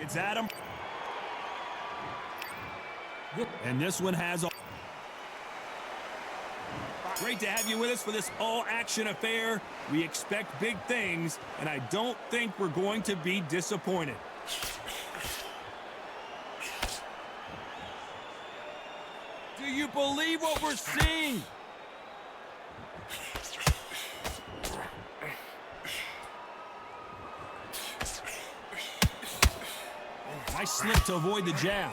It's Aadam. And this one has all. Great to have you with us for this all-action affair. We expect big things, and I don't think we're going to be disappointed. Do you believe what we're seeing? Nice slip to avoid the jab.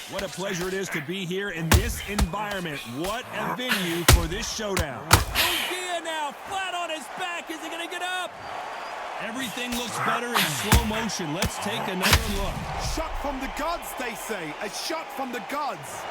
What a pleasure it is to be here in this environment. What a venue for this showdown. Munguia now, flat on his back. Is he going to get up? Everything looks better in slow motion. Let's take another look. Shot from the gods, they say. A shot from the gods.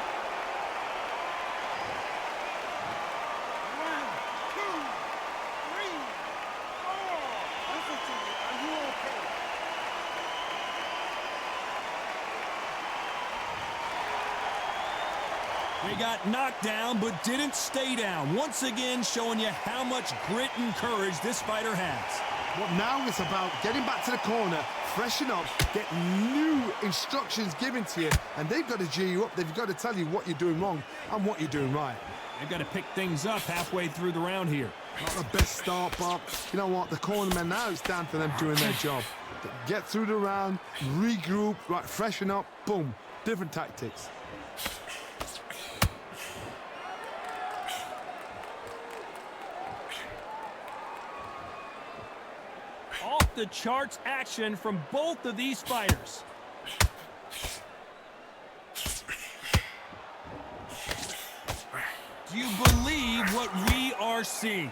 They got knocked down, but didn't stay down. Once again, showing you how much grit and courage this fighter has. Well, now it's about getting back to the corner, freshen up, get new instructions given to you, and they've got to G you up. They've got to tell you what you're doing wrong and what you're doing right. They've got to pick things up halfway through the round here. Not the best start, but you know what? The cornermen now, it's down to them doing their job. Get through the round, regroup, right, freshen up, boom. Different tactics. Off the charts action from both of these fighters. Do you believe what we are seeing?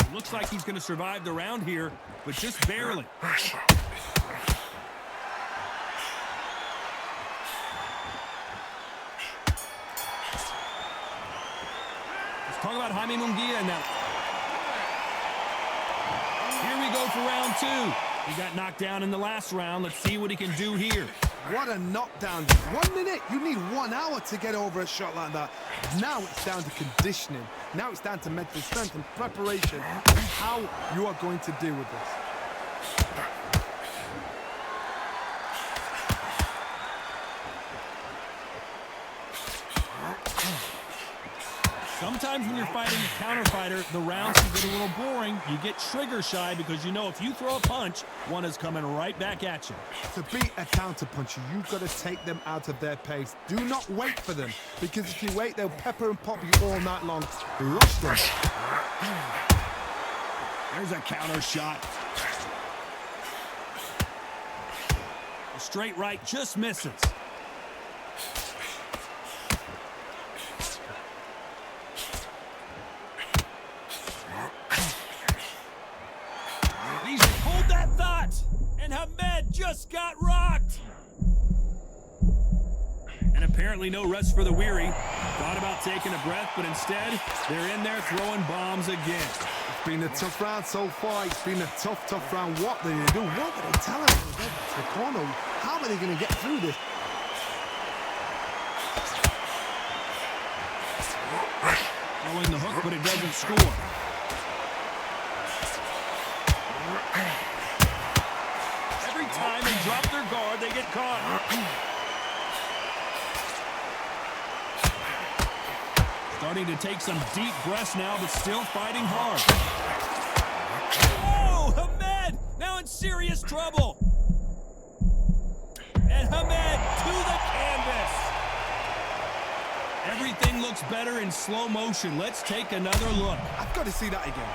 It looks like he's going to survive the round here, but just barely. Talk about Jaime Munguia now. Here we go for round two. He got knocked down in the last round. Let's see what he can do here. What a knockdown. 1 minute, you need 1 hour to get over a shot like that. Now it's down to conditioning. Now it's down to mental strength and preparation and how you are going to deal with this. Sometimes when you're fighting a counter fighter, the rounds can get a little boring. You get trigger shy because you know if you throw a punch, one is coming right back at you. To beat a counter puncher, you've got to take them out of their pace. Do not wait for them, because if you wait, they'll pepper and pop you all night long. Rush them. There's a counter shot. A straight right just misses. Just got rocked. And apparently no rest for the weary. Thought about taking a breath, but instead, they're in there throwing bombs again. It's been a tough round so far. It's been a tough round. What do they do? What do they tell them? To the corner. How are they going to get through this? Throwing the hook, but it doesn't score. Time and drop their guard, they get caught. Starting to take some deep breaths now, but still fighting hard. Oh, Hamed now in serious trouble. And Hamed to the canvas. Everything looks better in slow motion. Let's take another look. I've got to see that again.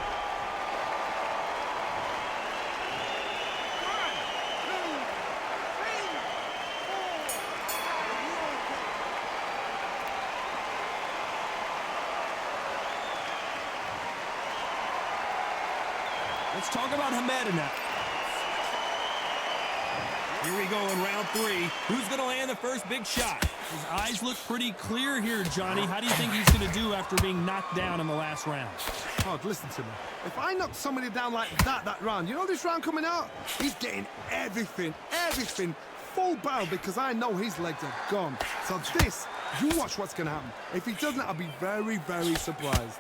Let's talk about Hamed in that. Here we go in round three. Who's going to land the first big shot? His eyes look pretty clear here, Johnny. How do you think he's going to do after being knocked down in the last round? Oh, listen to me. If I knock somebody down like that round, you know this round coming out? He's getting everything, full barrel, because I know his legs are gone. So this You watch what's going to happen. If he doesn't, I'll be very, very surprised.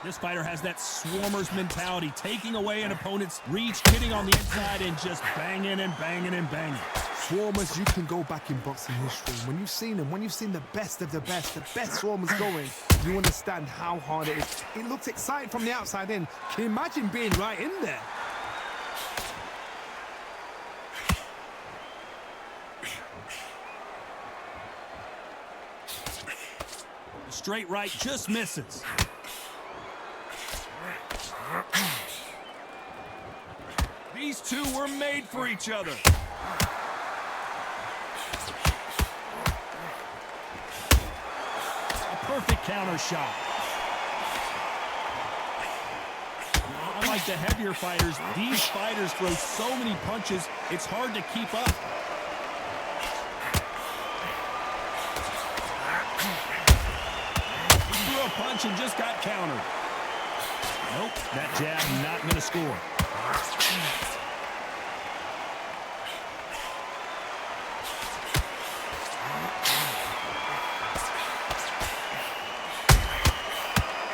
This fighter has that swarmer's mentality, taking away an opponent's reach, hitting on the inside, and just banging and banging and banging. Swarmers, you can go back in boxing history. When you've seen them, when you've seen the best of the best swarmers going, you understand how hard it is. It looks exciting from the outside in. Can you imagine being right in there? The straight right just misses. These two were made for each other. A perfect counter shot. Unlike the heavier fighters, these fighters throw so many punches, it's hard to keep up. He threw a punch and just got countered. Nope, that jab not going to score.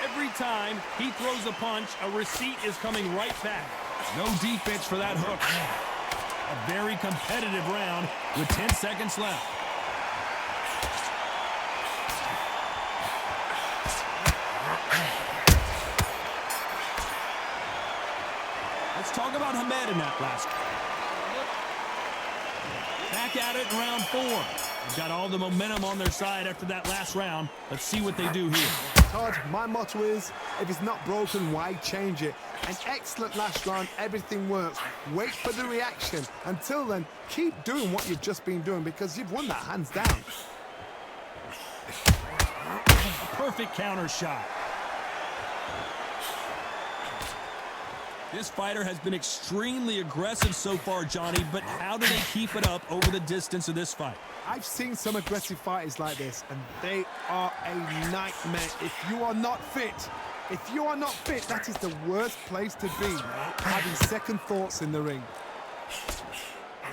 Every time he throws a punch, a receipt is coming right back. No defense for that hook. A very competitive round with 10 seconds left. Let's talk about Hamed in that last one. Back at it in round 4. They've got all the momentum on their side after that last round. Let's see what they do here. Todd, my motto is, if it's not broken, why change it? An excellent last round, everything works. Wait for the reaction. Until then, keep doing what you've just been doing because you've won that hands down. A perfect counter shot. This fighter has been extremely aggressive so far, Johnny, but how do they keep it up over the distance of this fight? I've seen some aggressive fighters like this, and they are a nightmare. If you are not fit, that is the worst place to be, having second thoughts in the ring.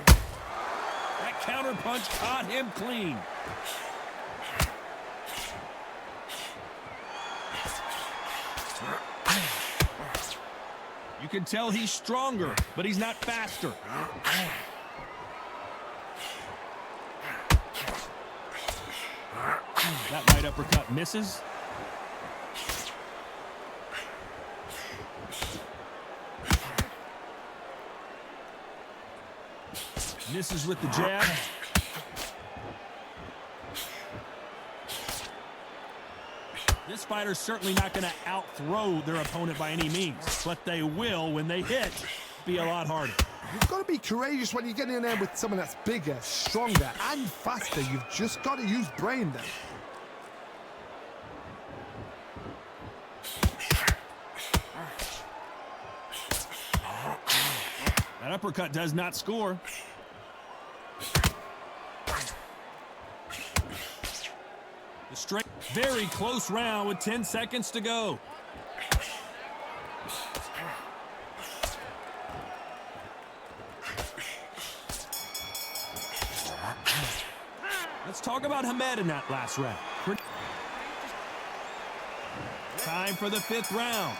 That counter punch caught him clean. You can tell he's stronger, but he's not faster. That right uppercut misses. Misses with the jab. This fighter's certainly not going to out-throw their opponent by any means, but they will, when they hit, be a lot harder. You've got to be courageous when you get in there with someone that's bigger, stronger, and faster. You've just got to use brain then. That uppercut does not score. The straight, very close round with 10 seconds to go. Let's talk about Hamed in that last round. Time for the 5th round.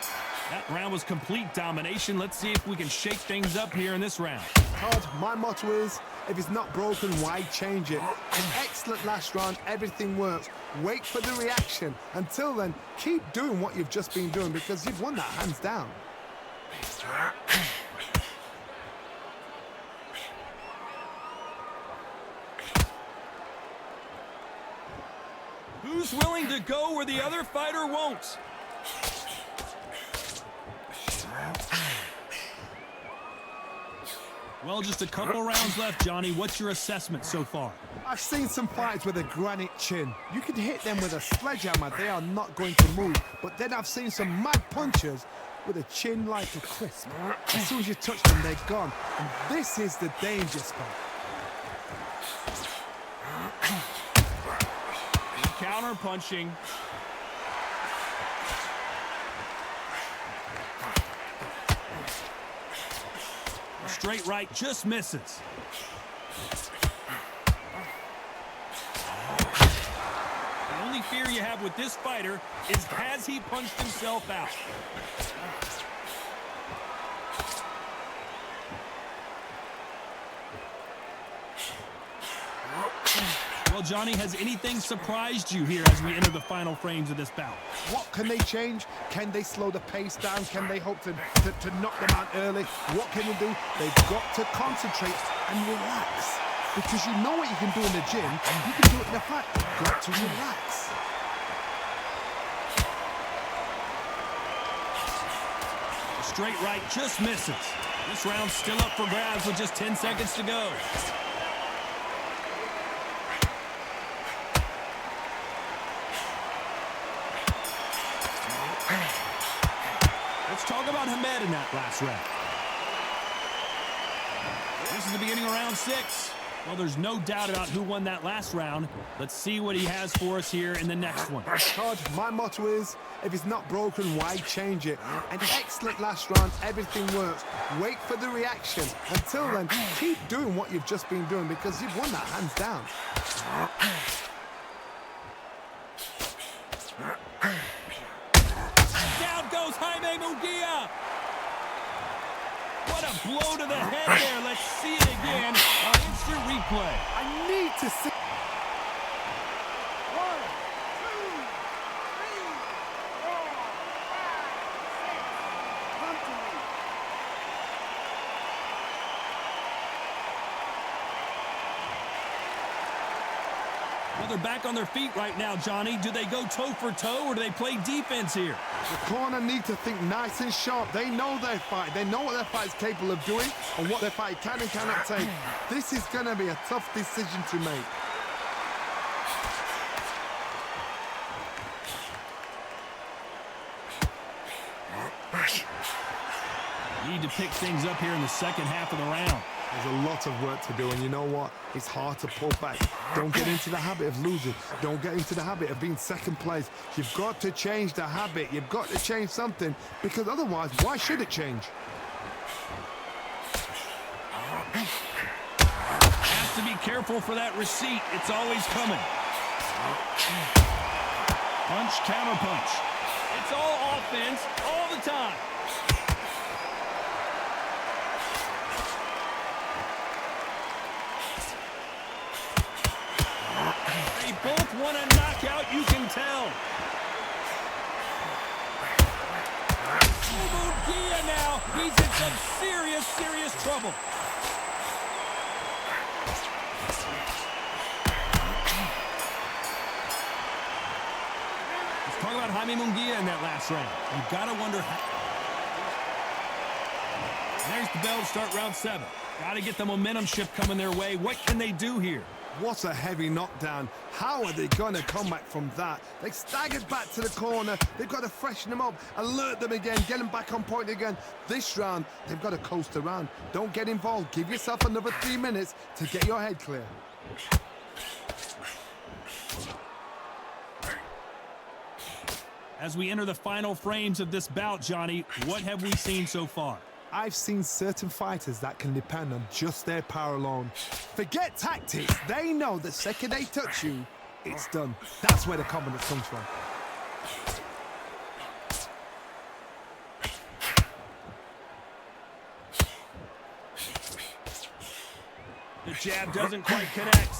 That round was complete domination. Let's see if we can shake things up here in this round. Todd, my motto is, if it's not broken, why change it? An excellent last round, everything works. Wait for the reaction. Until then, keep doing what you've just been doing because you've won that hands down. Who's willing to go where the other fighter won't? Well, just a couple rounds left, Johnny. What's your assessment so far? I've seen some fighters with a granite chin. You can hit them with a sledgehammer, they are not going to move. But then I've seen some mad punchers with a chin like a crisp. As soon as you touch them, they're gone. And this is the danger spot. Counter punching. A straight right just misses. The only fear you have with this fighter is, has he punched himself out? Well, Johnny, has anything surprised you here as we enter the final frames of this bout? What can they change? Can they slow the pace down? Can they hope to knock them out early? What can they do? They've got to concentrate and relax. Because you know what you can do in the gym, you can do it in the fight. You've got to relax. A straight right just misses. This round's still up for grabs with just 10 seconds to go. Let's talk about Hamed in that last round. This is the beginning of round 6. Well, there's no doubt about who won that last round. Let's see what he has for us here in the next one. Todd, my motto is, if it's not broken, why change it? An excellent last round, everything works. Wait for the reaction. Until then, keep doing what you've just been doing because you've won that hands down. Down goes Munguia. What a blow to the head there. Let's see it again on instant replay. I need to see. 1, 2, 3, 4, 5, 6. Come to me. Well, they're back on their feet right now, Johnny. Do they go toe for toe or do they play defense here? The corner need to think nice and sharp. They know their fight. They know what their fight is capable of doing and what their fight can and cannot take. This is going to be a tough decision to make. Need to pick things up here in the second half of the round. There's a lot of work to do, and you know what? It's hard to pull back. Don't get into the habit of losing. Don't get into the habit of being second place. You've got to change the habit. You've got to change something, because otherwise, why should it change? Has to be careful for that receipt. It's always coming. Punch, counter punch. It's all offense all the time. They both want a knockout, you can tell. Munguia now, he's in some serious, serious trouble. Let's talk about Munguia in that last round. You gotta wonder how. There's the bell to start round 7. Gotta get the momentum shift coming their way. What can they do here? What a heavy knockdown. How are they going to come back from that? They staggered back to the corner. They've got to freshen them up, alert them again, get them back on point again. This round, they've got to coast around. Don't get involved. Give yourself another 3 minutes to get your head clear. As we enter the final frames of this bout, Johnny, what have we seen so far? I've seen certain fighters that can depend on just their power alone. Forget tactics. They know the second they touch you, it's done. That's where the confidence comes from. The jab doesn't quite connect.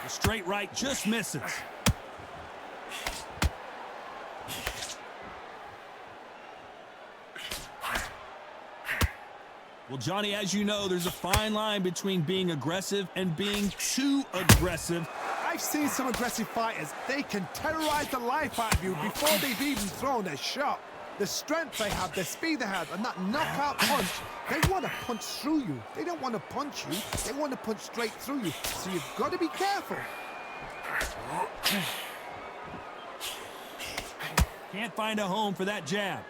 The straight right just misses. Well, Johnny, as you know, there's a fine line between being aggressive and being too aggressive. I've seen some aggressive fighters. They can terrorize the life out of you before they've even thrown a shot. The strength they have, the speed they have, and that knockout punch, they want to punch through you. They don't want to punch you. They want to punch straight through you. So you've got to be careful. Can't find a home for that jab.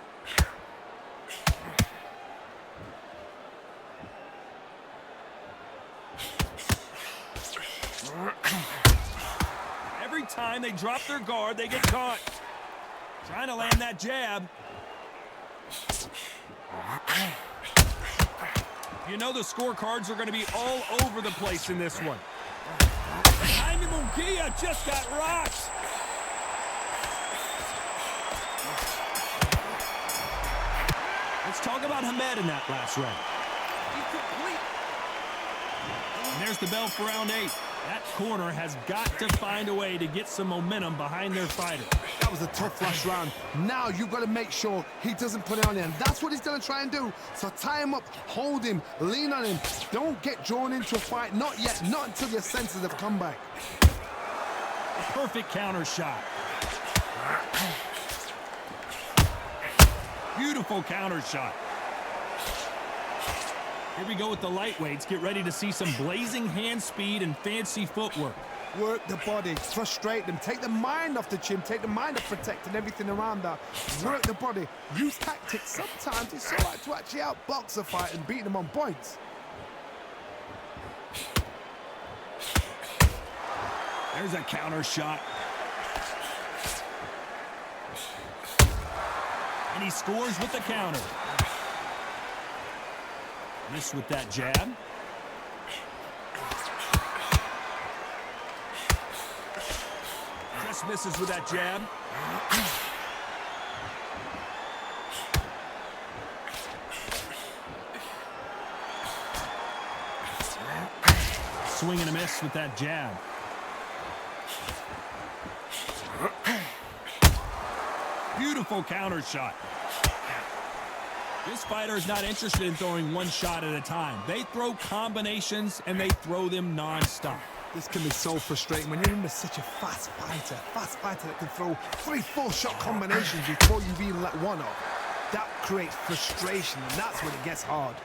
Every time they drop their guard, they get caught. Trying to land that jab. You know the scorecards are going to be all over the place in this one. Jaime Munguia just got rocked. Let's talk about Hamed in that last round. And there's the bell for round 8. That corner has got to find a way to get some momentum behind their fighter. That was a tough last round. Now you've got to make sure he doesn't put it on him. That's what he's going to try and do. So tie him up, hold him, lean on him. Don't get drawn into a fight. Not yet. Not until your senses have come back. A perfect counter shot. Beautiful counter shot. Here we go with the lightweights. Get ready to see some blazing hand speed and fancy footwork. Work the body, frustrate them, take the mind off the chin, take the mind off protecting everything around that. Work the body, use tactics. Sometimes it's so hard to actually outbox a fight and beat them on points. There's a counter shot. And he scores with the counter. Miss with that jab. Just misses with that jab. Swing and a miss with that jab. Beautiful counter shot. This fighter is not interested in throwing one shot at a time. They throw combinations, and they throw them non-stop. This can be so frustrating when you're in with such a fast fighter that can throw 3-4 shot combinations before you've even let one off. That creates frustration, and that's when it gets hard.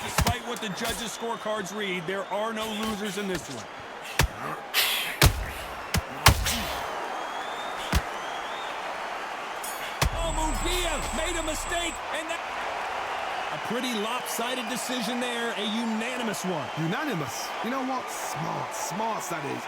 Despite what the judges' scorecards read, there are no losers in this one. Munguia made a mistake, and a pretty lopsided decision there, a unanimous one. Unanimous? You know what? Smart that is.